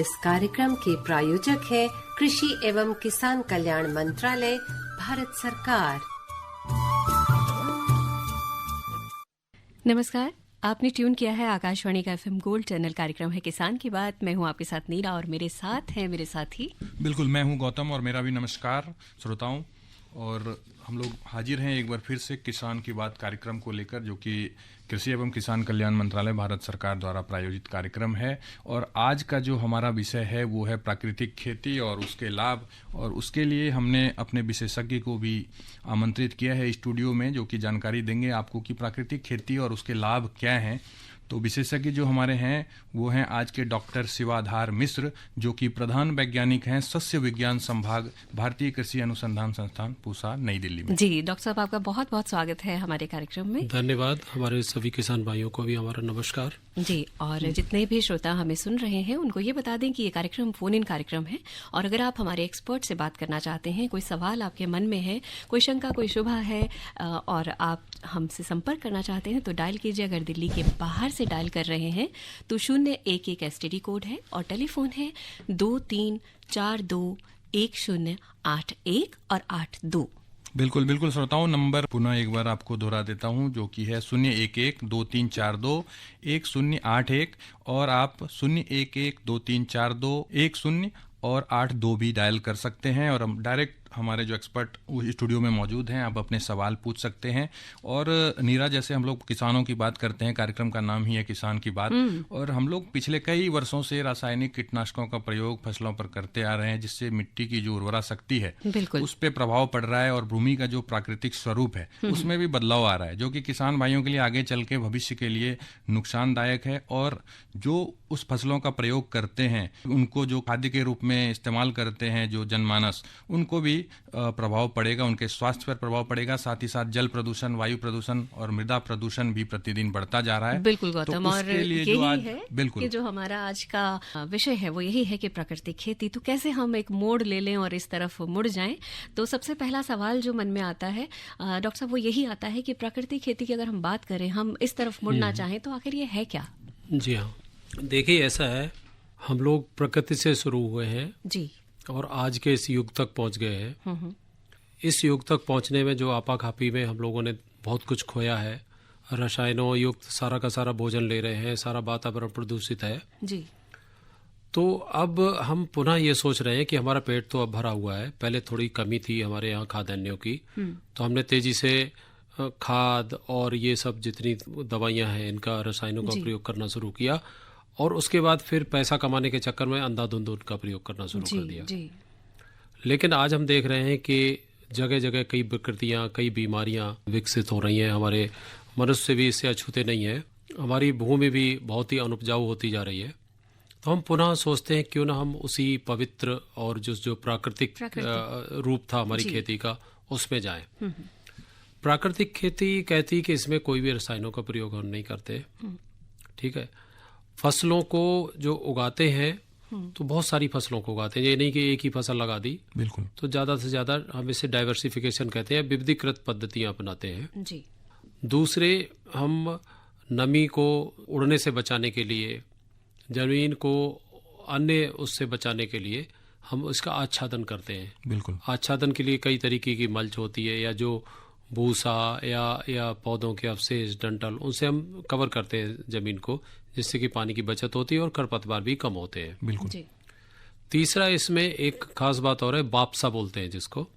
इस कार्यक्रम के प्रायोजक है कृषि एवं किसान कल्याण मंत्रालय, भारत सरकार। नमस्कार, आपने ट्यून किया है आकाशवाणी का FM गोल्ड चैनल। कार्यक्रम है किसान की बात। मैं हूं आपके साथ नीरा और मेरे साथ हैं मेरे साथी। बिल्कुल, मैं हूं गौतम और मेरा भी नमस्कार श्रोताओं। और हम लोग हाजिर हैं एक बार फिर से किसान की बात कार्यक्रम को लेकर, जो कि कृषि एवं किसान कल्याण मंत्रालय भारत सरकार द्वारा प्रायोजित कार्यक्रम है। और आज का जो हमारा विषय है वो है प्राकृतिक खेती और उसके लाभ। और उसके लिए हमने अपने विशेषज्ञ को भी आमंत्रित किया है स्टूडियो में, जो कि जानकारी देंगे आपको कि प्राकृतिक खेती और उसके लाभ क्या हैं। तो विशेषज्ञ जो हमारे हैं वो हैं आज के डॉक्टर शिवाधार मिश्र, जो कि प्रधान वैज्ञानिक हैं सस्य विज्ञान संभाग, भारतीय कृषि अनुसंधान संस्थान, पूसा, नई दिल्ली में। जी डॉक्टर साहब, आपका बहुत बहुत स्वागत है हमारे कार्यक्रम में। धन्यवाद। हमारे सभी किसान भाइयों को भी हमारा नमस्कार। जी, और जितने भी श्रोता हमें सुन रहे हैं उनको ये बता दें कि ये कार्यक्रम फोन इन कार्यक्रम है। और अगर आप हमारे एक्सपर्ट से बात करना चाहते हैं, कोई सवाल आपके मन में है, कोई शंका, कोई शुभा है और आप हमसे संपर्क करना चाहते हैं तो डायल कीजिए। अगर दिल्ली के बाहर से डायल कर रहे हैं तो 011 STD कोड है और टेलीफोन है 23421081 और 82। बिल्कुल बिल्कुल श्रोताओं, नंबर पुनः एक बार आपको दोहरा देता हूं, जो कि है 011-2342-1081 और आप 011-2342-10 और 82 भी डायल कर सकते हैं। और हम डायरेक्ट हमारे जो एक्सपर्ट स्टूडियो में मौजूद हैं, आप अपने सवाल पूछ सकते हैं। और नीरा, जैसे हम लोग किसानों की बात करते हैं, कार्यक्रम का नाम ही है किसान की बात, और हम लोग पिछले कई वर्षों से रासायनिक कीटनाशकों का प्रयोग फसलों पर करते आ रहे हैं, जिससे मिट्टी की जो उर्वरा शक्ति है उस पर प्रभाव पड़ रहा है और भूमि का जो प्राकृतिक स्वरूप है उसमें भी बदलाव आ रहा है, जो कि किसान भाइयों के लिए आगे चल के भविष्य के लिए नुकसानदायक है। और जो उस फसलों का प्रयोग करते हैं, उनको जो खाद्य के रूप में इस्तेमाल करते हैं जो जनमानस, उनको भी प्रभाव पड़ेगा, उनके स्वास्थ्य पर प्रभाव पड़ेगा। साथ ही साथ जल प्रदूषण, वायु प्रदूषण और मृदा प्रदूषण भी प्रतिदिन बढ़ता जा रहा है। बिल्कुल गौतम, तो और यही है बिल्कुल कि जो हमारा आज का विषय है वो यही है कि प्राकृतिक खेती। तो कैसे हम एक मोड़ ले लें और इस तरफ मुड़ जाएं। तो सबसे पहला सवाल जो मन में आता है डॉक्टर साहब, वो यही आता है कि प्राकृतिक खेती की अगर हम बात करें, हम इस तरफ मुड़ना चाहें तो आखिर ये है क्या? जी हाँ, देखिए ऐसा है, हम लोग प्रकृति से शुरू हुए हैं जी और आज के इस युग तक पहुंच गए हैं। इस युग तक पहुंचने में जो आपाखापी में हम लोगों ने बहुत कुछ खोया है, रसायनों युक्त सारा का सारा भोजन ले रहे हैं, सारा वातावरण प्रदूषित है जी। तो अब हम पुनः ये सोच रहे हैं कि हमारा पेट तो अब भरा हुआ है, पहले थोड़ी कमी थी हमारे यहाँ खाद्यान्नों की, तो हमने तेजी से खाद और ये सब जितनी दवाइयाँ हैं इनका, रसायनों का प्रयोग करना शुरू किया। और उसके बाद फिर पैसा कमाने के चक्कर में अंधाधुंध उनका प्रयोग करना शुरू कर दिया जी। लेकिन आज हम देख रहे हैं कि जगह जगह कई विकृतियां, कई बीमारियां विकसित हो रही हैं। हमारे मनुष्य भी इससे अछूते नहीं है, हमारी भूमि भी बहुत ही अनुपजाऊ होती जा रही है। तो हम पुनः सोचते हैं क्यों ना हम उसी पवित्र और जो प्राकृतिक रूप था हमारी खेती का, उसमें जाएं। प्राकृतिक खेती कहती कि इसमें कोई भी रसायनों का प्रयोग हम नहीं करते, ठीक है। फसलों को जो उगाते हैं तो बहुत सारी फसलों को उगाते हैं, ये नहीं कि एक ही फसल लगा दी, बिल्कुल। तो ज़्यादा से ज़्यादा हम इसे डाइवर्सिफिकेशन कहते हैं, विविधीकृत पद्धतियाँ अपनाते हैं जी। दूसरे, हम नमी को उड़ने से बचाने के लिए, जमीन को अन्य उससे बचाने के लिए हम इसका आच्छादन करते हैं। बिल्कुल, आच्छादन के लिए कई तरीके की मल्च होती है, या जो भूसा या पौधों के अवशेष, डंठल, उनसे हम कवर करते हैं जमीन को, जिससे कि पानी की बचत होती है और खरपतवार भी कम होते हैं। बिल्कुल जी। तीसरा, इसमें एक खास बात और है, बापसा बोलते हैं जिसको।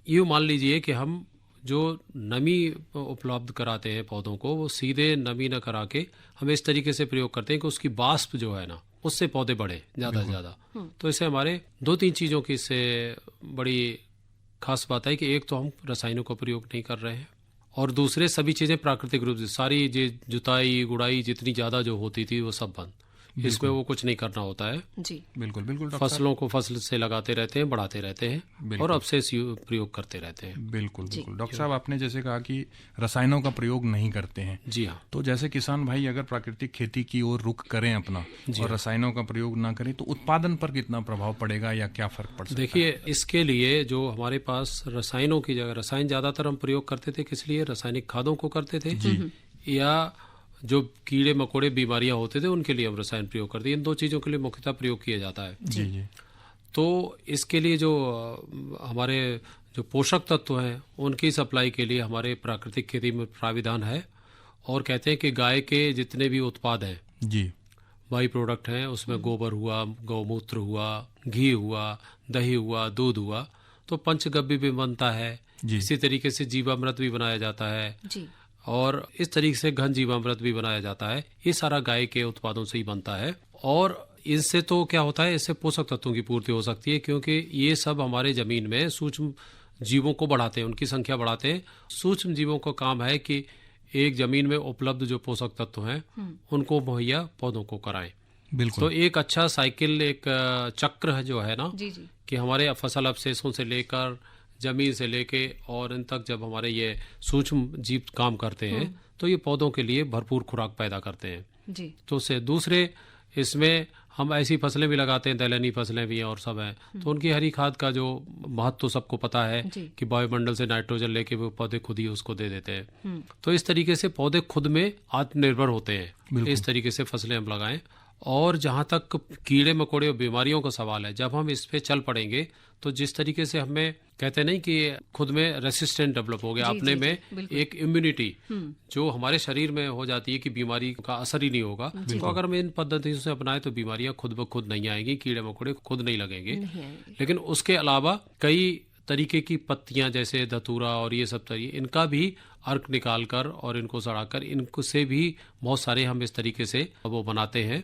यूँ मान लीजिए कि हम जो नमी उपलब्ध कराते हैं पौधों को, वो सीधे नमी न करा के हम इस तरीके से प्रयोग करते हैं कि उसकी वाष्प जो है ना, उससे पौधे बढ़े ज़्यादा से ज़्यादा। तो इससे हमारे 2-3 चीज़ों की इससे बड़ी खास बात है कि एक तो हम रसायनों का प्रयोग नहीं कर रहे हैं, और दूसरे सभी चीज़ें प्राकृतिक रूप से, सारी जुताई गुड़ाई जितनी ज़्यादा जो होती थी वो सब बंद। इसमें वो कुछ नहीं करना होता है जी। बिल्कुल बिल्कुल, फसलों को फसल से लगाते रहते हैं, बढ़ाते रहते हैं और अवशेष प्रयोग करते रहते हैं। बिल्कुल बिल्कुल डॉक्टर साहब, आपने जैसे कहा कि रसायनों का प्रयोग नहीं करते हैं, जी हाँ। तो जैसे किसान भाई अगर प्राकृतिक खेती की ओर रुख करें अपना और रसायनों का प्रयोग ना करें, तो उत्पादन पर कितना प्रभाव पड़ेगा या क्या फर्क पड़ सकता है? देखिए, इसके लिए जो हमारे पास रसायनों की जगह, रसायन ज्यादातर हम प्रयोग करते थे, किस लिए? रासायनिक खादों को करते थे, या जो कीड़े मकोड़े बीमारियां होते थे उनके लिए हम रसायन प्रयोग करते हैं। इन दो चीज़ों के लिए मुख्यतः प्रयोग किया जाता है। जी जी। तो इसके लिए जो हमारे जो पोषक तत्व हैं उनकी सप्लाई के लिए हमारे प्राकृतिक खेती में प्राविधान है, और कहते हैं कि गाय के जितने भी उत्पाद हैं जी, बाई प्रोडक्ट हैं, उसमें गोबर हुआ, गौमूत्र हुआ, घी हुआ, दही हुआ, दूध हुआ, तो पंचगव्य भी बनता है। इसी तरीके से जीवामृत भी बनाया जाता है जी। और इस तरीके से घन जीवामृत भी बनाया जाता है। ये सारा गाय के उत्पादों से ही बनता है, और इससे तो क्या होता है, इससे पोषक तत्वों की पूर्ति हो सकती है, क्योंकि ये सब हमारे जमीन में सूक्ष्म जीवों को बढ़ाते हैं, उनकी संख्या बढ़ाते हैं। सूक्ष्म जीवों का काम है कि एक जमीन में उपलब्ध जो पोषक तत्व हैं उनको मुहैया पौधों को कराएं। बिल्कुल। तो एक अच्छा साइकिल, एक चक्र है जो है ना, जी जी। कि हमारे फसल अवशेषों से लेकर जमीन से लेके और इन तक जब हमारे ये सूक्ष्म जीव काम करते हैं तो ये पौधों के लिए भरपूर खुराक पैदा करते हैं। जी। तो उससे दूसरे इसमें हम ऐसी फसलें भी लगाते हैं, दलहनी फसलें भी हैं और सब हैं, तो उनकी हरी खाद का जो महत्व तो सबको पता है कि वायुमंडल से नाइट्रोजन लेके वो पौधे खुद ही उसको दे देते हैं। तो इस तरीके से पौधे खुद में आत्मनिर्भर होते हैं। इस तरीके से फसलें हम लगाएं। और जहाँ तक कीड़े मकोड़े और बीमारियों का सवाल है, जब हम इस पे चल पड़ेंगे तो जिस तरीके से हमें कहते नहीं कि खुद में रेसिस्टेंट डेवलप हो गया, अपने में एक इम्यूनिटी जो हमारे शरीर में हो जाती है कि बीमारी का असर ही नहीं होगा। तो अगर हम इन पद्धतियों से अपनाएं तो बीमारियां खुद ब खुद नहीं आएंगी, कीड़े मकोड़े खुद नहीं लगेंगे। लेकिन उसके अलावा कई तरीके की पत्तियां जैसे धतूरा और ये सब तरीके, इनका भी अर्क निकाल कर और इनको सड़ाकर इनको से भी बहुत सारे हम इस तरीके से वो बनाते हैं।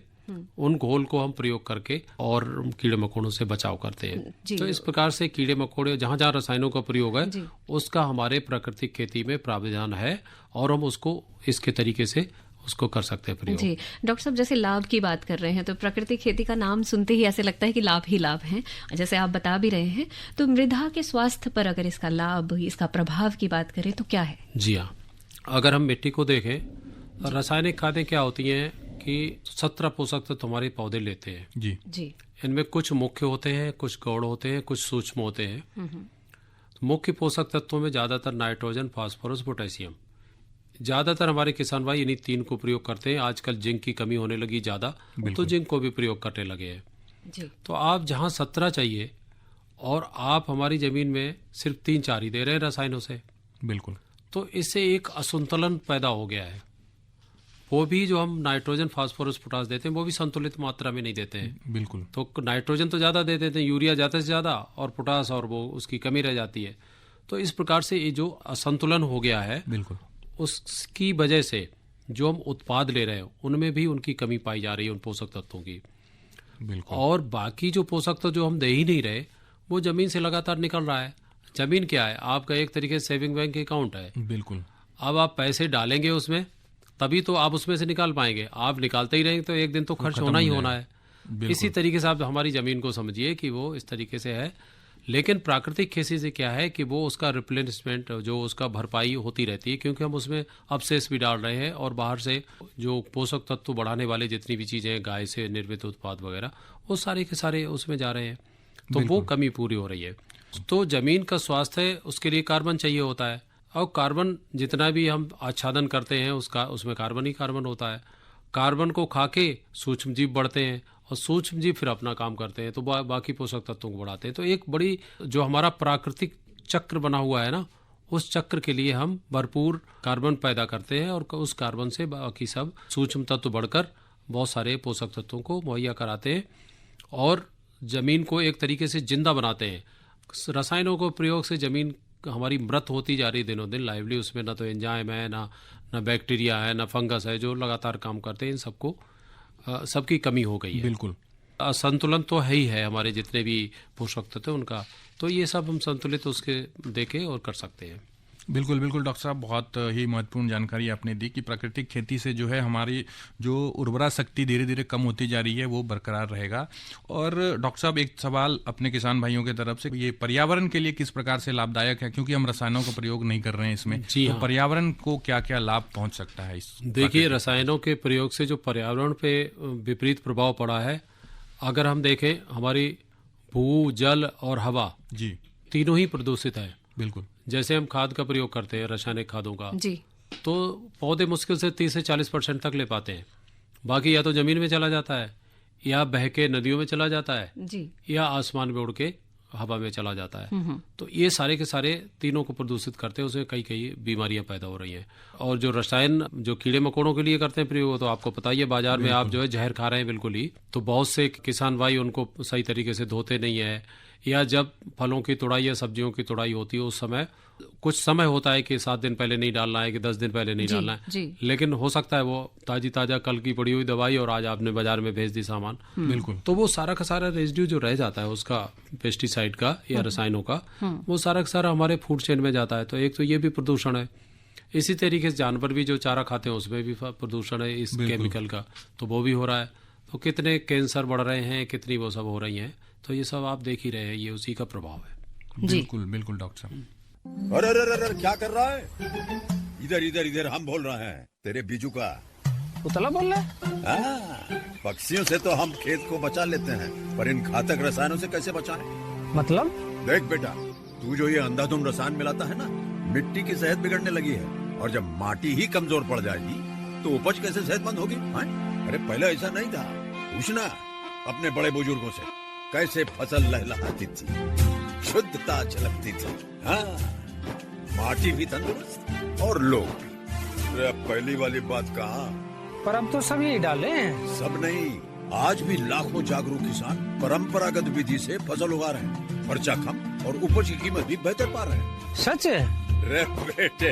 उन घोल को हम प्रयोग करके और कीड़े मकोड़ों से बचाव करते हैं। तो इस प्रकार से कीड़े मकोड़े जहाँ जहाँ रसायनों का प्रयोग है उसका हमारे प्राकृतिक खेती में प्रावधान है, और हम उसको इसके तरीके से उसको कर सकते हैं प्रयोग। जी डॉक्टर साहब, जैसे लाभ की बात कर रहे हैं तो प्राकृतिक खेती का नाम सुनते ही ऐसे लगता है कि लाभ ही लाभ हैं, जैसे आप बता भी रहे हैं। तो मृदा के स्वास्थ्य पर अगर इसका लाभ, इसका प्रभाव की बात करें तो क्या है? जी हाँ, अगर हम मिट्टी को देखें, रासायनिक खादें क्या होती हैं कि 17 पोषक तत्व हमारे पौधे लेते हैं। जी जी। इनमें कुछ मुख्य होते हैं, कुछ गौण होते हैं, कुछ सूक्ष्म होते हैं। मुख्य पोषक तत्वों में ज्यादातर नाइट्रोजन, फास्फोरस, पोटेशियम, ज्यादातर हमारे किसान भाई इन्हीं 3 को प्रयोग करते हैं। आजकल जिंक की कमी होने लगी ज्यादा, तो जिंक को भी प्रयोग करने लगे हैं। जी। तो आप जहां 17 चाहिए और आप हमारी जमीन में सिर्फ 3-4 ही दे रहे हैं रसायनों से, बिल्कुल, तो इससे एक असंतुलन पैदा हो गया है। वो भी जो हम नाइट्रोजन, फास्फोरस, पोटास देते हैं वो भी संतुलित मात्रा में नहीं देते हैं। बिल्कुल। तो नाइट्रोजन तो ज़्यादा दे देते हैं, यूरिया ज़्यादा से ज़्यादा, और पोटास और वो उसकी कमी रह जाती है। तो इस प्रकार से ये जो असंतुलन हो गया है, बिल्कुल, उसकी वजह से जो हम उत्पाद ले रहे हैं उनमें भी उनकी कमी पाई जा रही है, उन पोषक तत्वों की। बिल्कुल। और बाकी जो पोषक तत्व जो हम दे ही नहीं रहे वो जमीन से लगातार निकल रहा है। जमीन क्या है, आपका एक तरीके से सेविंग बैंक अकाउंट है। बिल्कुल। अब आप पैसे डालेंगे उसमें तभी तो आप उसमें से निकाल पाएंगे। आप निकालते ही रहेंगे तो एक दिन तो खर्च होना ही होना है। इसी तरीके से आप हमारी जमीन को समझिए कि वो इस तरीके से है। लेकिन प्राकृतिक खेती से क्या है कि वो उसका रिप्लेनिशमेंट, जो उसका भरपाई होती रहती है, क्योंकि हम उसमें अवशेष भी डाल रहे हैं और बाहर से जो पोषक तत्व बढ़ाने वाले जितनी भी चीजें हैं, गाय से निर्मित उत्पाद वगैरह, वो सारे के सारे उसमें जा रहे हैं। तो वो कमी पूरी हो रही है। तो जमीन का स्वास्थ्य है, उसके लिए कार्बन चाहिए होता है, और कार्बन जितना भी हम आच्छादन करते हैं उसमें कार्बन ही कार्बन होता है। कार्बन को खा के सूक्ष्म जीव बढ़ते हैं और सूक्ष्म जीव फिर अपना काम करते हैं, तो बाकी पोषक तत्वों को बढ़ाते हैं। तो एक बड़ी जो हमारा प्राकृतिक चक्र बना हुआ है ना, उस चक्र के लिए हम भरपूर कार्बन पैदा करते हैं, और उस कार्बन से बाकी सब सूक्ष्म तत्व बढ़कर बहुत सारे पोषक तत्वों को मुहैया कराते हैं और जमीन को एक तरीके से जिंदा बनाते हैं। रसायनों को प्रयोग से जमीन हमारी मृत होती जा रही है दिनों दिन, लाइवली उसमें ना तो एंजाइम है, ना बैक्टीरिया है, ना फंगस है जो लगातार काम करते हैं। इन सबको सबकी कमी हो गई है। बिल्कुल, असंतुलन तो है ही है हमारे जितने भी पोषक तत्व उनका, तो ये सब हम संतुलित उसके देके और कर सकते हैं। बिल्कुल बिल्कुल डॉक्टर साहब, बहुत ही महत्वपूर्ण जानकारी आपने दी कि प्राकृतिक खेती से जो है हमारी जो उर्वरा शक्ति धीरे धीरे कम होती जा रही है वो बरकरार रहेगा। और डॉक्टर साहब, एक सवाल अपने किसान भाइयों की तरफ से, ये पर्यावरण के लिए किस प्रकार से लाभदायक है, क्योंकि हम रसायनों का प्रयोग नहीं कर रहे हैं इसमें, जी तो हाँ। पर्यावरण को क्या क्या लाभ पहुंच सकता है इस? देखिए, रसायनों के प्रयोग से जो पर्यावरण पे विपरीत प्रभाव पड़ा है, अगर हम देखें हमारी भू, जल और हवा जी तीनों ही प्रदूषित है। बिल्कुल। जैसे हम खाद का प्रयोग करते हैं, रासायनिक खादों का, जी, तो पौधे मुश्किल से 30 से 40% तक ले पाते हैं। बाकी या तो जमीन में चला जाता है, या बह के नदियों में चला जाता है जी, या आसमान में उड़ के हवा में चला जाता है। तो ये सारे के सारे तीनों को प्रदूषित करते हैं, उससे कई कई बीमारियां पैदा हो रही हैं। और जो रसायन जो कीड़े मकोड़ों के लिए करते हैं प्रयोग, तो आपको पता ही है, बाजार में आप जो है जहर खा रहे हैं बिल्कुल ही। तो बहुत से किसान भाई उनको सही तरीके से धोते नहीं है, या जब फलों की तुड़ाई या सब्जियों की तुड़ाई होती है उस समय कुछ समय होता है कि 7 दिन पहले नहीं डालना है, कि 10 दिन पहले नहीं डालना है, लेकिन हो सकता है वो ताजा कल की पड़ी हुई दवाई और आज आपने बाजार में भेज दी सामान, बिल्कुल, तो वो सारा का सारा रेजिड्यू जो रह जाता है उसका, पेस्टिसाइड का या रसायनों का, वो सारा का सारा हमारे फूड चेन में जाता है। तो एक तो ये भी प्रदूषण है। इसी तरीके से जानवर भी जो चारा खाते हैं उसमें भी प्रदूषण है इस केमिकल का, तो वो भी हो रहा है। तो कितने कैंसर बढ़ रहे हैं, कितनी वो सब हो रही हैं, तो ये सब आप देख ही रहे हैं, ये उसी का प्रभाव है। बिल्कुल बिल्कुल डॉक्टर साहब। अरे अरे अरे क्या कर रहा है? इधर इधर इधर हम बोल रहे हैं तेरे बीजू का। उतला बोल रहा है? हाँ, पक्षियों से तो हम खेत को बचा लेते हैं, पर इन घातक रसायनों से कैसे बचाएं? मतलब? देख बेटा, तू जो ये अंधाधुंध रसायन मिलाता है ना, मिट्टी की सेहत बिगड़ने लगी है। और जब माटी ही कमजोर पड़ जाएगी तो उपज कैसे सेहतमंद होगी? अरे पहले ऐसा नहीं था। पूछना अपने बड़े बुजुर्गों से, कैसे फसल लहलहाती थी, शुद्धता झलकती थी। हाँ, माटी भी तंदुरुस्त और लोग भी। अरे अब पहली वाली बात कहाँ? पर अब तो सब यही डाले हैं। सब नहीं, आज भी लाखों जागरूक किसान परंपरागत विधि से फसल उगा रहे हैं। खर्चा कम और उपज की कीमत भी बेहतर पा रहे हैं। सच है? रे बेटे,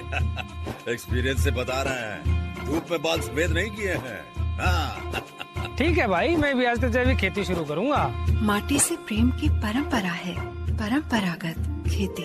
एक्सपीरियंस से बता रहे हैं, धूप में बाल सफेद नहीं किए हैं। हाँ। ठीक है भाई, मैं भी आज से जैविक खेती शुरू करूंगा। माटी से प्रेम की परंपरा है, परंपरागत खेती।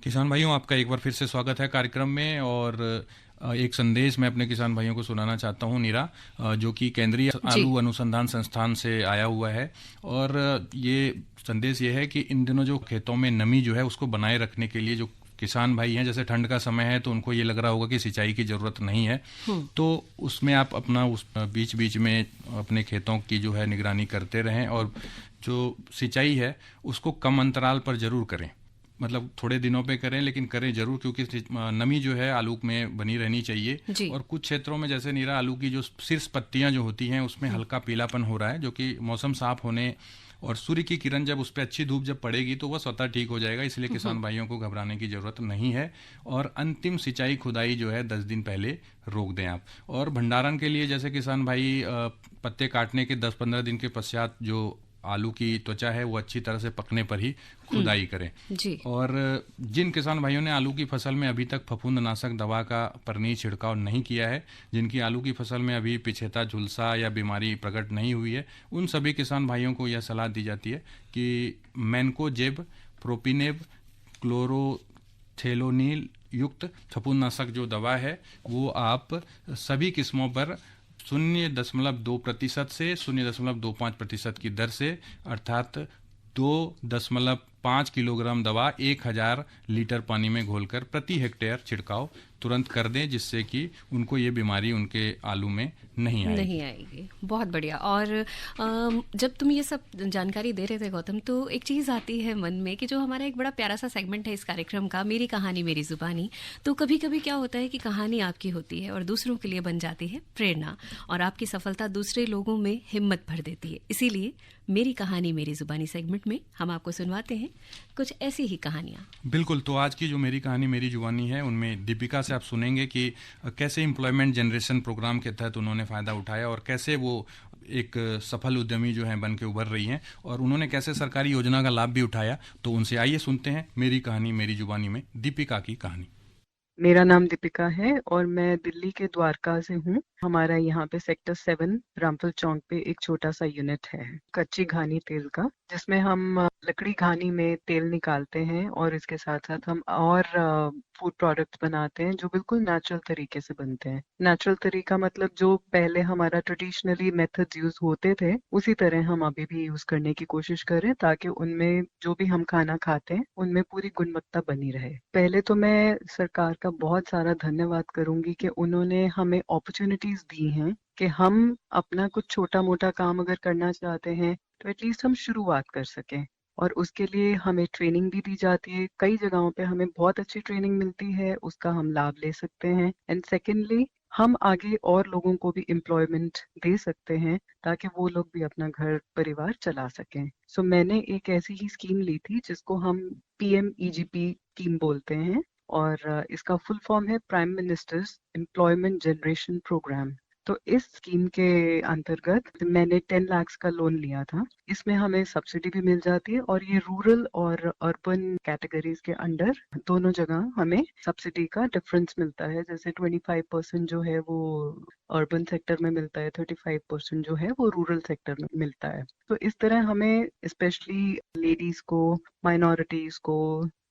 किसान भाइयों, आपका एक बार फिर से स्वागत है कार्यक्रम में। और एक संदेश मैं अपने किसान भाइयों को सुनाना चाहता हूं, नीरा, जो कि केंद्रीय आलू अनुसंधान संस्थान से आया हुआ है। और ये संदेश ये है कि इन दिनों जो खेतों में नमी जो है उसको बनाए रखने के लिए जो किसान भाई हैं, जैसे ठंड का समय है तो उनको ये लग रहा होगा कि सिंचाई की जरूरत नहीं है, तो उसमें आप अपना उस बीच बीच में अपने खेतों की जो है निगरानी करते रहें। और जो सिंचाई है उसको कम अंतराल पर जरूर करें, मतलब थोड़े दिनों पे करें, लेकिन करें जरूर, क्योंकि नमी जो है आलू में बनी रहनी चाहिए। और कुछ क्षेत्रों में जैसे नीरा आलू की जो शीर्ष पत्तियां जो होती हैं उसमें हल्का पीलापन हो रहा है, जो कि मौसम साफ होने और सूर्य की किरण जब उस पर अच्छी धूप जब पड़ेगी तो वह स्वतः ठीक हो जाएगा। इसलिए किसान भाइयों को घबराने की जरूरत नहीं है। और अंतिम सिंचाई खुदाई जो है 10 दिन पहले रोक दें आप। और भंडारण के लिए जैसे किसान भाई पत्ते काटने के 10-15 दिन के पश्चात जो आलू की त्वचा है वो अच्छी तरह से पकने पर ही खुदाई करें जी। और जिन किसान भाइयों ने आलू की फसल में अभी तक फफूंदनाशक दवा का परनीय छिड़काव नहीं किया है, जिनकी आलू की फसल में अभी पिछेता, झुलसा या बीमारी प्रकट नहीं हुई है, उन सभी किसान भाइयों को यह सलाह दी जाती है कि मैनकोजेब, प्रोपिनेब, क्लोरोथेलोनिल युक्त फफूंदनाशक जो दवा है वो आप सभी किस्मों पर 0.2% से 0.25% की दर से, अर्थात 2.5 किलोग्राम दवा 1000 लीटर पानी में घोलकर प्रति हेक्टेयर छिड़काव तुरंत कर दें, जिससे कि उनको ये बीमारी उनके आलू में नहीं आएगी। बहुत बढ़िया। और जब तुम ये सब जानकारी दे रहे थे गौतम, तो एक चीज़ आती है मन में कि जो हमारा एक बड़ा प्यारा सा सेगमेंट है इस कार्यक्रम का, मेरी कहानी मेरी जुबानी। तो कभी कभी क्या होता है कि कहानी आपकी होती है और दूसरों के लिए बन जाती है प्रेरणा, और आपकी सफलता दूसरे लोगों में हिम्मत भर देती है। इसीलिए मेरी कहानी मेरी जुबानी सेगमेंट में हम आपको सुनवाते हैं कुछ ऐसी ही कहानियाँ। बिल्कुल। तो आज की जो मेरी कहानी मेरी जुबानी है उनमें दीपिका से आप सुनेंगे कि कैसे एम्प्लॉयमेंट जनरेशन प्रोग्राम के तहत उन्होंने फ़ायदा उठाया और कैसे वो एक सफल उद्यमी जो है बन के उभर रही हैं, और उन्होंने कैसे सरकारी योजना का लाभ भी उठाया। तो उनसे आइए सुनते हैं मेरी कहानी मेरी जुबानी में दीपिका की कहानी। मेरा नाम दीपिका है और मैं दिल्ली के द्वारका से हूँ। हमारा यहाँ पे सेक्टर 7 रामफल चौक पे एक छोटा सा यूनिट है कच्ची घानी तेल का, जिसमें हम लकड़ी घानी में तेल निकालते हैं और इसके साथ साथ हम और फूड प्रोडक्ट्स बनाते हैं जो बिल्कुल नेचुरल तरीके से बनते हैं। नेचुरल तरीका मतलब जो पहले हमारा ट्रेडिशनली मेथड्स यूज होते थे उसी तरह हम अभी भी यूज करने की कोशिश करें, ताकि उनमें जो भी हम खाना खाते हैं उनमें पूरी गुणवत्ता बनी रहे। पहले तो मैं सरकार का बहुत सारा धन्यवाद करूंगी कि उन्होंने हमें अपॉर्चुनिटीज दी हैं कि हम अपना कुछ छोटा मोटा काम अगर करना चाहते हैं तो एटलीस्ट हम शुरुआत कर सकें। और उसके लिए हमें ट्रेनिंग भी दी जाती है। कई जगहों पे हमें बहुत अच्छी ट्रेनिंग मिलती है, उसका हम लाभ ले सकते हैं। एंड सेकेंडली, हम आगे और लोगों को भी एम्प्लॉयमेंट दे सकते हैं ताकि वो लोग भी अपना घर परिवार चला सकें। सो मैंने एक ऐसी ही स्कीम ली थी जिसको हम PMEGP स्कीम बोलते हैं, और इसका फुल फॉर्म है Prime Minister's Employment Generation Programme. तो इस स्कीम के अंतर्गत मैंने 10 लाख का लोन लिया था। इसमें हमें सब्सिडी भी मिल जाती है, और ये रूरल और अर्बन कैटेगरीज के अंडर दोनों जगह हमें सब्सिडी का डिफरेंस मिलता है। जैसे 25% जो है वो अर्बन सेक्टर में मिलता है, 35% जो है वो रूरल सेक्टर में मिलता है। तो इस तरह हमें स्पेशली लेडीज को, माइनॉरिटीज को,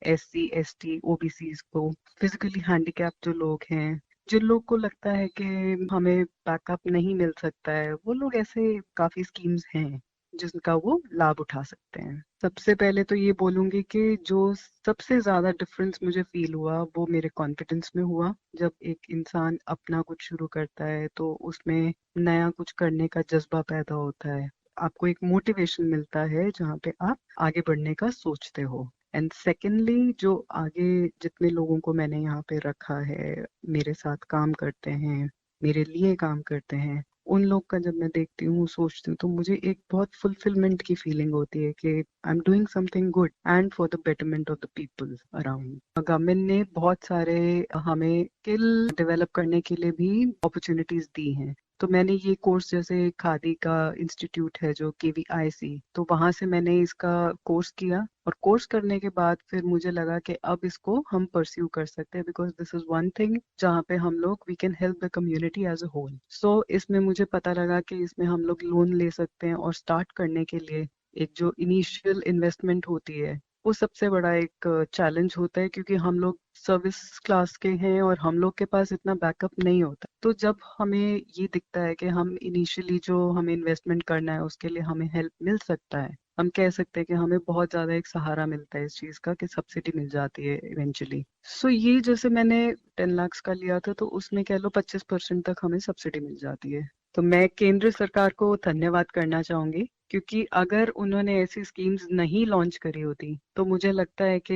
SC, ST, OBCs को, फिजिकली हैंडीकैप जो लोग हैं, जिन लोग को लगता है कि हमें बैकअप नहीं मिल सकता है, वो लोग ऐसे काफी स्कीम्स हैं जिनका वो लाभ उठा सकते हैं। सबसे पहले तो ये बोलूंगी कि जो सबसे ज्यादा डिफरेंस मुझे फील हुआ वो मेरे कॉन्फिडेंस में हुआ। जब एक इंसान अपना कुछ शुरू करता है तो उसमें नया कुछ करने का जज्बा पैदा होता है, आपको एक मोटिवेशन मिलता है जहाँ पे आप आगे बढ़ने का सोचते हो। एंड सेकेंडली, जो आगे जितने लोगों को मैंने यहाँ पे रखा है, मेरे साथ काम करते हैं, मेरे लिए काम करते हैं, उन लोग का जब मैं देखती हूँ, सोचती हूँ, तो मुझे एक बहुत फुलफिलमेंट की फीलिंग होती है कि I am doing something good and for the betterment of the people around. Government ने बहुत सारे हमें स्किल डेवलप करने के लिए भी अपॉर्चुनिटीज दी हैं। तो मैंने ये कोर्स, जैसे खादी का इंस्टीट्यूट है जो KVIC, तो वहां से मैंने इसका कोर्स किया, और कोर्स करने के बाद फिर मुझे लगा कि अब इसको हम परस्यू कर सकते हैं, because this is one thing जहाँ पे हम लोग we can help the community as a whole. So इसमें मुझे पता लगा कि इसमें हम लोग लोन ले सकते हैं, और स्टार्ट करने के लिए एक जो इनिशियल इन्वेस्टमेंट होती है वो सबसे बड़ा एक चैलेंज होता है, क्योंकि हम लोग सर्विस क्लास के हैं और हम लोग के पास इतना बैकअप नहीं होता। तो जब हमें ये दिखता है कि हम इनिशियली जो हमें इन्वेस्टमेंट करना है उसके लिए हमें हेल्प मिल सकता है, हम कह सकते हैं कि हमें बहुत ज्यादा एक सहारा मिलता है इस चीज का, कि सब्सिडी मिल जाती है इवेंचुअली। सो ये जैसे मैंने 10 लाख का लिया था, तो उसमें कह लो 25% तक हमें सब्सिडी मिल जाती है। तो मैं केंद्र सरकार को धन्यवाद करना चाहूंगी, क्योंकि अगर उन्होंने ऐसी स्कीम्स नहीं लॉन्च करी होती तो मुझे लगता है कि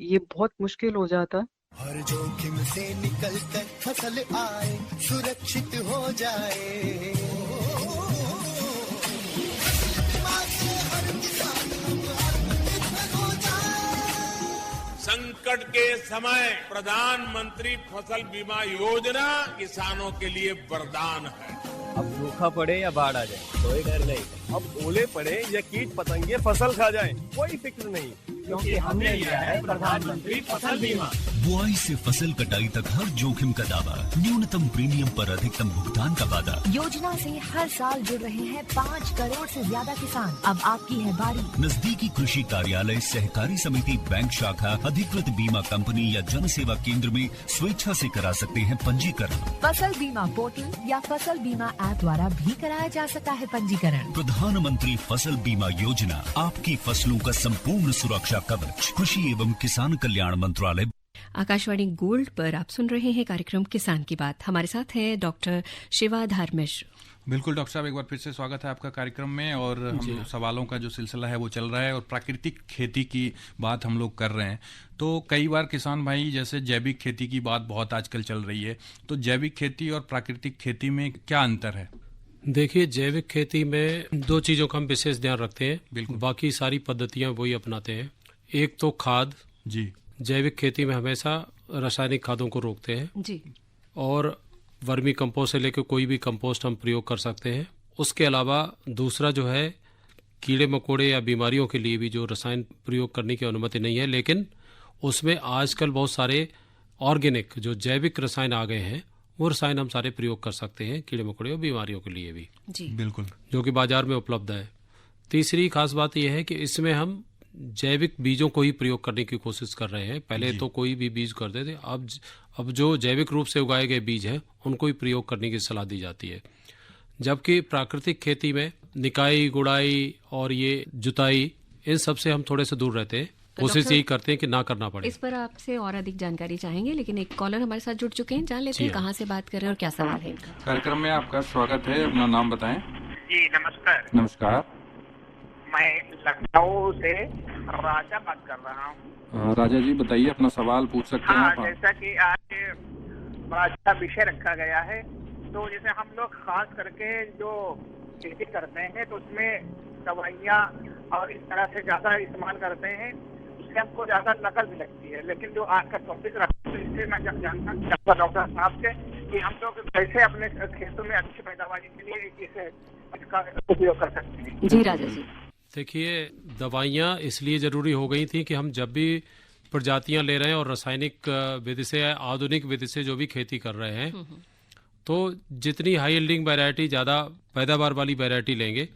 ये बहुत मुश्किल हो जाता। हर जोखिम से निकल कर फसल आए, सुरक्षित हो जाए, संकट के समय प्रधानमंत्री फसल बीमा योजना किसानों के लिए वरदान है। अब सूखा पड़े या बाढ़ आ जाए कोई डर नहीं, अब ओले पड़े या कीट पतंगे फसल खा जाए कोई फिक्र नहीं, क्योंकि हमने लिया है प्रधानमंत्री फसल बीमा। बुआई से फसल कटाई तक हर जोखिम का दावा, न्यूनतम प्रीमियम पर अधिकतम भुगतान का वादा। योजना से हर साल जुड़ रहे हैं 5 करोड़ से ज्यादा किसान। अब आपकी है बारी। नजदीकी कृषि कार्यालय, सहकारी समिति, बैंक शाखा, अधिकृत बीमा कंपनी या जन सेवा केंद्र में स्वेच्छा से करा सकते हैं पंजीकरण। फसल बीमा पोर्टल या फसल बीमा ऐप द्वारा भी कराया जा सकता है पंजीकरण। प्रधानमंत्री फसल बीमा योजना, आपकी फसलों का संपूर्ण सुरक्षा कवच। कृषि एवं किसान कल्याण मंत्रालय। आकाशवाणी गोल्ड पर आप सुन रहे हैं कार्यक्रम किसान की बात। हमारे साथ हैं डॉक्टर शिवाधार मिश्र। बिल्कुल डॉक्टर साहब, एक बार फिर से स्वागत है आपका कार्यक्रम में। और हम सवालों का जो सिलसिला है वो चल रहा है, और प्राकृतिक खेती की बात हम लोग कर रहे हैं। तो कई बार किसान भाई, जैसे जैविक खेती की बात बहुत आजकल चल रही है, तो जैविक खेती और प्राकृतिक खेती में क्या अंतर है? देखिए, जैविक खेती में 2 चीज़ों का हम विशेष ध्यान रखते हैं, बिल्कुल बाकी सारी पद्धतियाँ वही अपनाते हैं। एक तो खाद जी, जैविक खेती में हमेशा रासायनिक खादों को रोकते हैं जी, और वर्मी कंपोस्ट से लेकर कोई भी कंपोस्ट हम प्रयोग कर सकते हैं। उसके अलावा दूसरा जो है, कीड़े मकोड़े या बीमारियों के लिए भी जो रसायन प्रयोग करने की अनुमति नहीं है, लेकिन उसमें आजकल बहुत सारे ऑर्गेनिक जो जैविक रसायन आ गए हैं, वो रसायन हम सारे प्रयोग कर सकते हैं कीड़े मकोड़े और बीमारियों के लिए भी जी, बिल्कुल, जो कि बाजार में उपलब्ध है। तीसरी खास बात यह है कि इसमें हम जैविक बीजों को ही प्रयोग करने की कोशिश कर रहे हैं। पहले तो कोई भी बीज करते थे, अब जो जैविक रूप से उगाए गए बीज हैं उनको ही प्रयोग करने की सलाह दी जाती है। जबकि प्राकृतिक खेती में निकाई, गुड़ाई और ये जुताई, इन सब से हम थोड़े से दूर रहते हैं। कोशिश यही करते हैं कि ना करना पड़े। इस पर आपसे और अधिक जानकारी चाहेंगे, लेकिन एक कॉलर हमारे साथ जुड़ चुके हैं, जान लेते हैं कहाँ से बात कर रहे हैं और क्या सवाल है इनका। कार्यक्रम में आपका स्वागत है, अपना नाम बताएं। जी नमस्कार। नमस्कार। मैं लखनऊ से राजा बात कर रहा हूँ। राजा जी बताइए, अपना सवाल पूछ सकते हैं हाँ, आप। जैसा कि आज बड़ा अच्छा विषय रखा गया है, तो जैसे हम लोग खास करके जो खेती करते हैं तो उसमें दवाइयाँ और इस तरह से ज्यादा इस्तेमाल करते हैं, उससे हमको ज्यादा नकल भी लगती है। लेकिन जो आज का टॉपिक रखा है, इससे मैं जानना चाहूँगा डॉक्टर साहब से कि हम लोग कैसे अपने खेतों में अच्छी पैदावारी के लिए इसका उपयोग कर सकते हैं। जी राजा जी, देखिए, दवाइयाँ इसलिए जरूरी हो गई थी कि हम जब भी प्रजातियां ले रहे हैं और रासायनिक विधि से या आधुनिक विधि से जो भी खेती कर रहे हैं, तो जितनी हाई यील्डिंग वैरायटी, ज़्यादा पैदावार वाली वैरायटी लेंगे,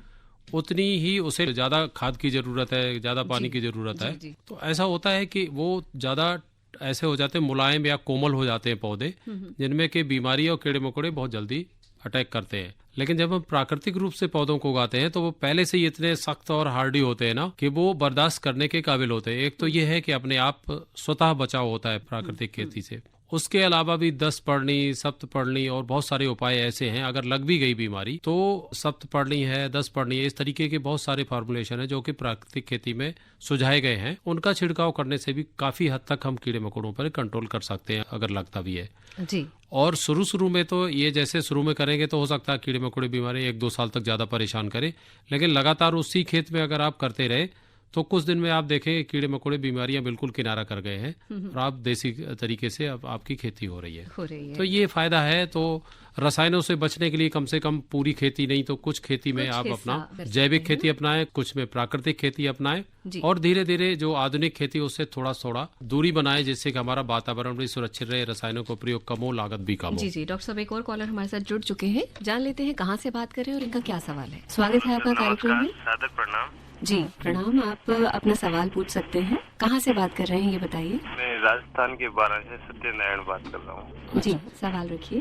उतनी ही उसे ज़्यादा खाद की ज़रूरत है, ज़्यादा पानी की ज़रूरत है। तो ऐसा होता है कि वो ज़्यादा ऐसे हो जाते हैं, मुलायम या कोमल हो जाते हैं पौधे, जिनमें कि बीमारी और कीड़े मकोड़े बहुत जल्दी अटैक करते हैं। लेकिन जब हम प्राकृतिक रूप से पौधों को उगाते हैं तो वो पहले से ही इतने सख्त और हार्डी होते हैं ना कि वो बर्दाश्त करने के काबिल होते हैं। एक तो ये है कि अपने आप स्वतः बचाव होता है प्राकृतिक खेती से। उसके अलावा भी 10 पड़नी, सप्त पड़नी और बहुत सारे उपाय ऐसे हैं, अगर लग भी गई बीमारी तो सप्त पड़नी है, 10 पड़नी है, इस तरीके के बहुत सारे फार्मूलेशन है जो कि प्राकृतिक खेती में सुझाए गए हैं। उनका छिड़काव करने से भी काफी हद तक हम कीड़े मकोड़ों पर कंट्रोल कर सकते हैं, अगर लगता भी है जी। और शुरू में तो ये जैसे शुरू में करेंगे तो हो सकता है कीड़े मकोड़े बीमारी 1-2 साल तक ज्यादा परेशान करे, लेकिन लगातार उसी खेत में अगर आप करते रहे तो कुछ दिन में आप देखें कीड़े मकोड़े बीमारियां बिल्कुल किनारा कर गए हैं और आप देसी तरीके से अब आपकी खेती हो रही है। तो ये फायदा है। तो रसायनों से बचने के लिए कम से कम पूरी खेती नहीं तो कुछ खेती में आप अपना जैविक खेती अपनाएं, कुछ में प्राकृतिक खेती अपनाएं और धीरे धीरे जो आधुनिक खेती उससे थोड़ा थोड़ा दूरी बनाएं, जिससे कि हमारा वातावरण भी सुरक्षित रहे, रसायनों का प्रयोग कम हो, लागत भी कम हो। जी जी डॉक्टर साहब, एक और कॉलर हमारे साथ जुड़ चुके हैं, जान लेते हैं कहाँ से बात कर रहे हैं और इनका क्या सवाल है। स्वागत है आपका कार्यक्रम में। सादर प्रणाम। जी प्रणाम, आप अपना सवाल पूछ सकते हैं। कहाँ से बात कर रहे हैं ये बताइए। मैं राजस्थान के वाराणसी से सत्यनारायण बात कर रहा हूँ। जी सवाल रखिए।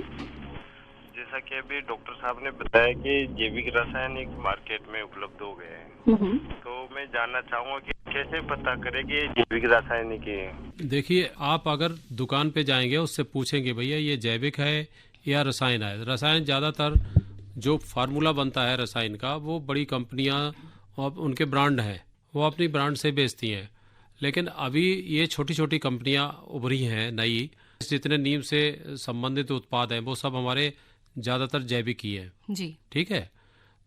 जैसा कि अभी डॉक्टर साहब ने बताया कि जैविक रासायनिक मार्केट में उपलब्ध हो गए हैं, तो मैं जानना चाहूँगा कि कैसे पता करें कि जैविक रासायनिक है। देखिए, आप अगर दुकान पे जाएंगे उससे पूछेंगे भैया ये जैविक है या रसायन है। रसायन ज़्यादातर जो फार्मूला बनता है रसायन का वो बड़ी कंपनियां और उनके ब्रांड हैं, वो अपनी ब्रांड से बेचती हैं। लेकिन अभी ये छोटी छोटी कंपनियां उभरी हैं नई, जितने नीम से संबंधित उत्पाद हैं वो सब हमारे ज़्यादातर जैविक ही हैं। जी ठीक है,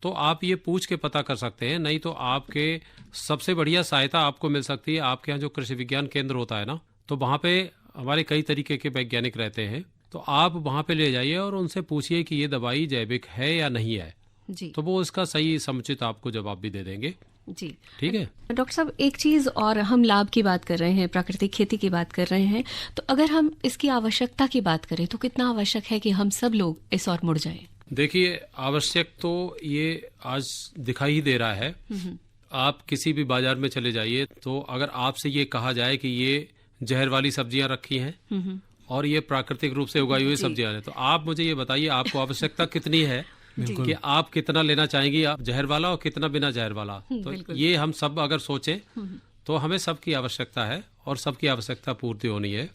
तो आप ये पूछ के पता कर सकते हैं। नहीं तो आपके सबसे बढ़िया सहायता आपको मिल सकती है आपके यहाँ जो कृषि विज्ञान केंद्र होता है ना, तो वहाँ पे हमारे कई तरीके के वैज्ञानिक रहते हैं, तो आप वहाँ पे ले जाइए और उनसे पूछिए कि ये दवाई जैविक है या नहीं है जी। तो वो इसका सही समुचित आपको जवाब भी दे देंगे। जी ठीक है डॉक्टर साहब, एक चीज और, हम लाभ की बात कर रहे हैं, प्राकृतिक खेती की बात कर रहे हैं, तो अगर हम इसकी आवश्यकता की बात करें तो कितना आवश्यक है कि हम सब लोग इस ओर मुड़ जाएं? देखिए, आवश्यक तो ये आज दिखाई ही दे रहा है। आप किसी भी बाजार में चले जाइए तो अगर आपसे ये कहा जाए कि ये जहर वाली सब्जियां रखी हैं और ये प्राकृतिक रूप से उगाई हुई सब्जियां हैं, तो आप मुझे ये बताइए आपको आवश्यकता कितनी है कि आप कितना लेना चाहेंगी, आप जहर वाला और कितना बिना जहर वाला। तो ये हम सब अगर सोचें तो हमें सबकी आवश्यकता है और सबकी आवश्यकता पूर्ति होनी है।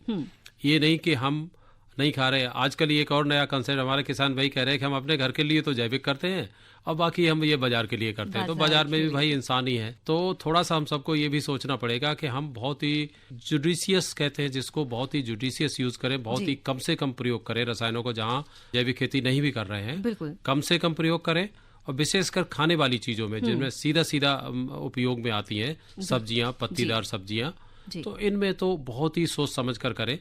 ये नहीं कि हम नहीं खा रहे। आजकल एक और नया कंसेप्ट हमारे किसान भाई कह रहे हैं कि हम अपने घर के लिए तो जैविक करते हैं और बाकी हम ये बाजार के लिए करते हैं। तो बाजार में भी भाई इंसान ही है, तो थोड़ा सा हम सबको ये भी सोचना पड़ेगा कि हम बहुत ही जुडिशियस कहते हैं जिसको, बहुत ही जुडिशियस यूज करें, बहुत ही कम से कम प्रयोग करें रसायनों को। जहाँ जैविक खेती नहीं भी कर रहे हैं कम से कम प्रयोग करें, और विशेषकर खाने वाली चीजों में जिनमें सीधा सीधा उपयोग में आती हैं सब्जियां, पत्तीदार सब्जियां, तो इनमें तो बहुत ही सोच समझ कर करें।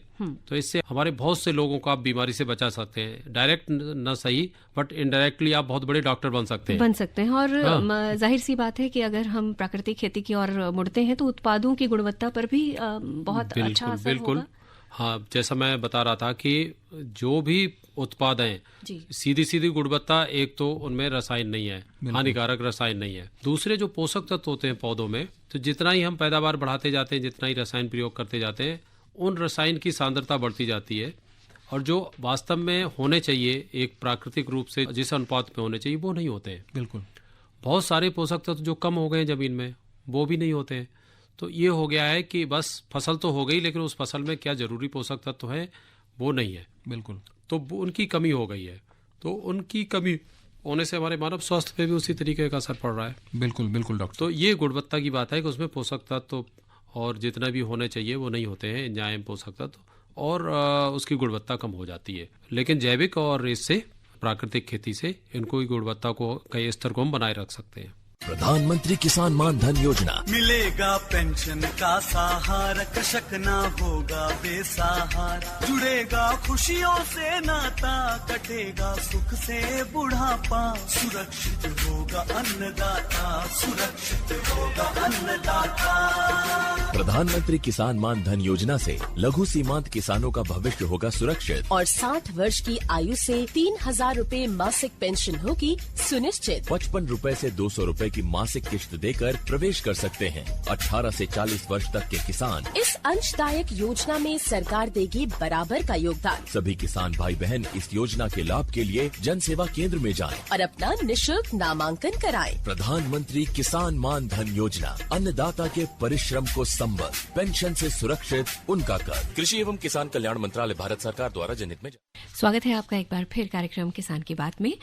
तो इससे हमारे बहुत से लोगों को आप बीमारी से बचा सकते हैं। डायरेक्ट न सही बट इनडायरेक्टली आप बहुत बड़े डॉक्टर बन सकते हैं। और जाहिर सी बात है कि अगर हम प्राकृतिक खेती की ओर मुड़ते हैं तो उत्पादों की गुणवत्ता पर भी बहुत अच्छा असर होगा। हाँ, जैसा मैं बता रहा था कि जो भी उत्पाद हैं सीधी सीधी गुणवत्ता, एक तो उनमें रसायन नहीं है, हानिकारक रसायन नहीं है। दूसरे जो पोषक तत्व होते हैं पौधों में, तो जितना ही हम पैदावार बढ़ाते जाते हैं, जितना ही रसायन प्रयोग करते जाते हैं, उन रसायन की सांद्रता बढ़ती जाती है और जो वास्तव में होने चाहिए एक प्राकृतिक रूप से जिस अनुपात में होने चाहिए वो नहीं होते हैं। बिल्कुल, बहुत सारे पोषक तत्व जो कम हो गए जमीन में वो भी नहीं होते हैं। तो ये हो गया है कि बस फसल तो हो गई लेकिन उस फसल में क्या जरूरी पोषक तत्व है वो नहीं है। बिल्कुल, तो उनकी कमी हो गई है। तो उनकी कमी होने से हमारे मानव स्वास्थ्य पे भी उसी तरीके का असर पड़ रहा है। बिल्कुल बिल्कुल डॉक्टर। तो ये गुणवत्ता की बात है कि उसमें पोषक तत्व और जितना भी होने चाहिए वो नहीं होते हैं, एंजाइम, पोषक तत्व, और उसकी गुणवत्ता कम हो जाती है। लेकिन जैविक और इससे प्राकृतिक खेती से इनको गुणवत्ता को कई स्तर को हम बनाए रख सकते हैं। प्रधानमंत्री किसान मान धन योजना। मिलेगा पेंशन का सहारा, कृषक ना होगा बेसहारा, जुड़ेगा खुशियों से नाता, कटेगा सुख से बुढ़ापा, सुरक्षित होगा अन्नदाता, सुरक्षित होगा अन्नदाता। प्रधानमंत्री किसान मान धन योजना से लघु सीमांत किसानों का भविष्य होगा सुरक्षित और 60 वर्ष की आयु से 3,000 रूपए मासिक पेंशन होगी सुनिश्चित। 55 रूपए से 200 रूपए की मासिक किश्त देकर प्रवेश कर सकते हैं। 18 से 40 वर्ष तक के किसान इस अंशदायक योजना में सरकार देगी बराबर का योगदान। सभी किसान भाई बहन इस योजना के लाभ के लिए जन सेवा केंद्र में जाएं और अपना निशुल्क नामांकन कराएं। प्रधानमंत्री किसान मान धन योजना, अन्नदाता के परिश्रम को संबल, पेंशन से सुरक्षित उनका कर। कृषि एवं किसान कल्याण मंत्रालय, भारत सरकार द्वारा जनहित में। स्वागत है आपका एक बार फिर कार्यक्रम किसान की बात में।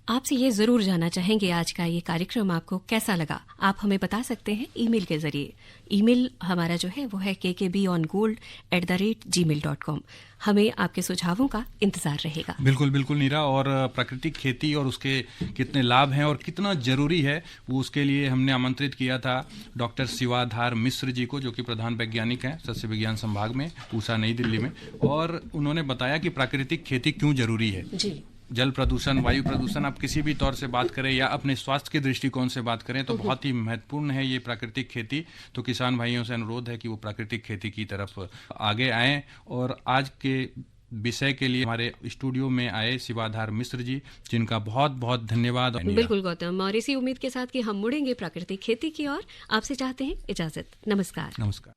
आपसे ये जरूर जानना चाहेंगे आज का ये कार्यक्रम आपको कैसा लगा। आप हमें बता सकते हैं ईमेल के जरिए। ईमेल हमारा जो है वो है kkbongold@gmail.com। हमें आपके सुझावों का इंतजार रहेगा। बिल्कुल बिल्कुल नीरा, और प्राकृतिक खेती और उसके कितने लाभ हैं और कितना जरूरी है वो उसके लिए हमने आमंत्रित किया था डॉक्टर शिवाधार मिश्र जी को, जो कि प्रधान वैज्ञानिक हैं सस्य विज्ञान संभाग में, पूसा नई दिल्ली में। और उन्होंने बताया कि प्राकृतिक खेती क्यों जरूरी है। जी। जल प्रदूषण, वायु प्रदूषण, आप किसी भी तौर से बात करें या अपने स्वास्थ्य के दृष्टिकोण से बात करें तो बहुत ही महत्वपूर्ण है ये प्राकृतिक खेती। तो किसान भाइयों से अनुरोध है कि वो प्राकृतिक खेती की तरफ आगे आएं। और आज के विषय के लिए हमारे स्टूडियो में आए शिवाधार मिश्र जी, जिनका बहुत बहुत धन्यवाद। बिल्कुल गौतम, और इसी उम्मीद के साथ कि हम मुड़ेंगे प्राकृतिक खेती की ओर, आपसे चाहते हैं इजाजत। नमस्कार। नमस्कार।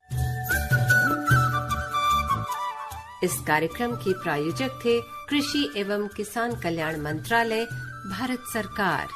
इस कार्यक्रम के प्रायोजक थे कृषि एवं किसान कल्याण मंत्रालय, भारत सरकार।